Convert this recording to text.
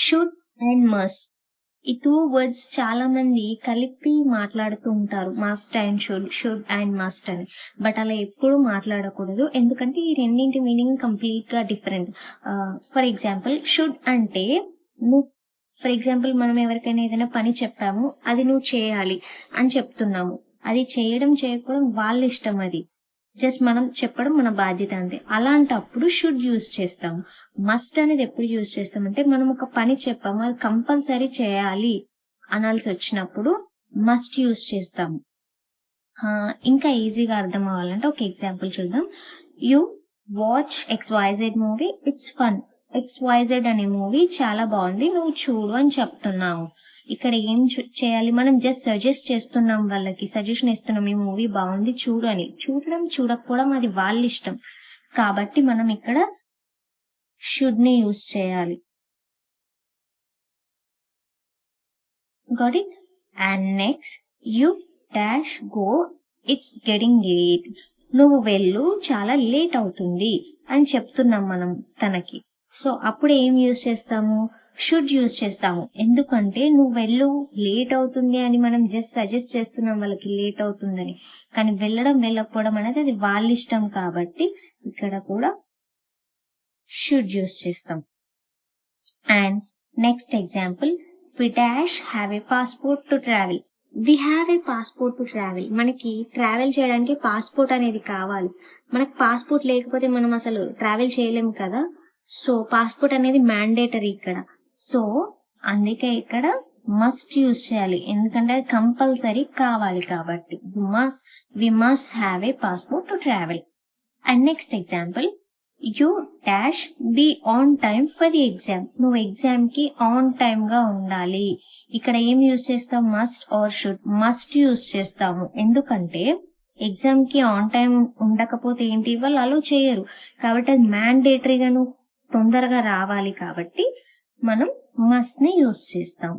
Should and must ఈ two words చాలా మంది కలిపి మాట్లాడుతూ ఉంటారు, must and should and must అని. బట్ అలా ఎప్పుడు మాట్లాడకూడదు, ఎందుకంటే ఈ రెండింటి మీనింగ్ కంప్లీట్ గా డిఫరెంట్. ఫర్ ఎగ్జాంపుల్ షుడ్ అంటే నువ్వు, ఫర్ ఎగ్జాంపుల్ మనం ఎవరికైనా ఏదైనా పని చెప్పాము, అది నువ్వు చేయాలి అని చెప్తున్నాము. అది చేయడం చేయకపోవడం వాళ్ళ ఇష్టం, అది జస్ట్ మనం చెప్పడం మన బాధ్యత అంతే. అలాంటప్పుడు షుడ్ యూజ్ చేస్తాము. మస్ట్ అనేది ఎప్పుడు యూజ్ చేస్తామంటే మనం ఒక పని చెప్పాము, అది కంపల్సరీ చేయాలి అనాల్సి వచ్చినప్పుడు మస్ట్ యూజ్ చేస్తాము. ఇంకా ఈజీగా అర్థం అవ్వాలంటే ఒక ఎగ్జాంపుల్ చూద్దాం. You watch XYZ movie, it's fun. XYZ అనే మూవీ చాలా బాగుంది, నువ్వు చూడు అని చెప్తున్నావు. ఇక్కడ ఏం చేయాలి, మనం జస్ట్ సజెస్ట్ చేస్తున్నాం, వాళ్ళకి సజెషన్ ఇస్తున్నాం, ఈ మూవీ బాగుంది చూడు అని. చూడడం చూడకపోవడం అది వాళ్ళ ఇష్టం, కాబట్టి మనం ఇక్కడ షుడ్ ని యూజ్ చేయాలి. Got it? And next, you dash go, it's getting late. నువ్వు వెళ్ళు, చాలా లేట్ అవుతుంది అని చెప్తున్నాం మనం తనకి. సో అప్పుడు ఏం యూజ్ చేస్తాము, షుడ్ యూజ్ చేస్తాము. ఎందుకంటే నువ్వు వెళ్ళు, లేట్ అవుతుంది అని మనం జస్ట్ సజెస్ట్ చేస్తున్నాం వాళ్ళకి లేట్ అవుతుందని, కానీ వెళ్ళడం వెళ్ళకపోవడం అనేది అది వాళ్ళ ఇష్టం, కాబట్టి ఇక్కడ కూడా షుడ్ యూజ్ చేస్తాం. And next example, we dash have a passport to travel. We have a passport to travel. మనకి ట్రావెల్ చేయడానికి పాస్పోర్ట్ అనేది కావాలి. మనకు పాస్పోర్ట్ లేకపోతే మనం అసలు ట్రావెల్ చేయలేము కదా. సో పాస్పోర్ట్ అనేది మ్యాండేటరీ ఇక్కడ. సో అందుకే ఇక్కడ మస్ట్ యూజ్ చేయాలి, ఎందుకంటే అది కంపల్సరీ కావాలి కాబట్టి. We must have a passport to travel. And next example, you dash be on time for the exam. నువ్వు ఎగ్జామ్ కి ఆన్ టైమ్ గా ఉండాలి. ఇక్కడ ఏం యూజ్ చేస్తాం, must or should? Must use చేస్తాము, ఎందుకంటే ఎగ్జామ్ కి ఆన్ టైం ఉండకపోతే ఏంటి, వాళ్ళు అలో చేయరు, కాబట్టి అది మ్యాండేటరీగా నువ్వు తొందరగా రావాలి, కాబట్టి మనం మస్ట్ ని యూజ్ చేస్తాం.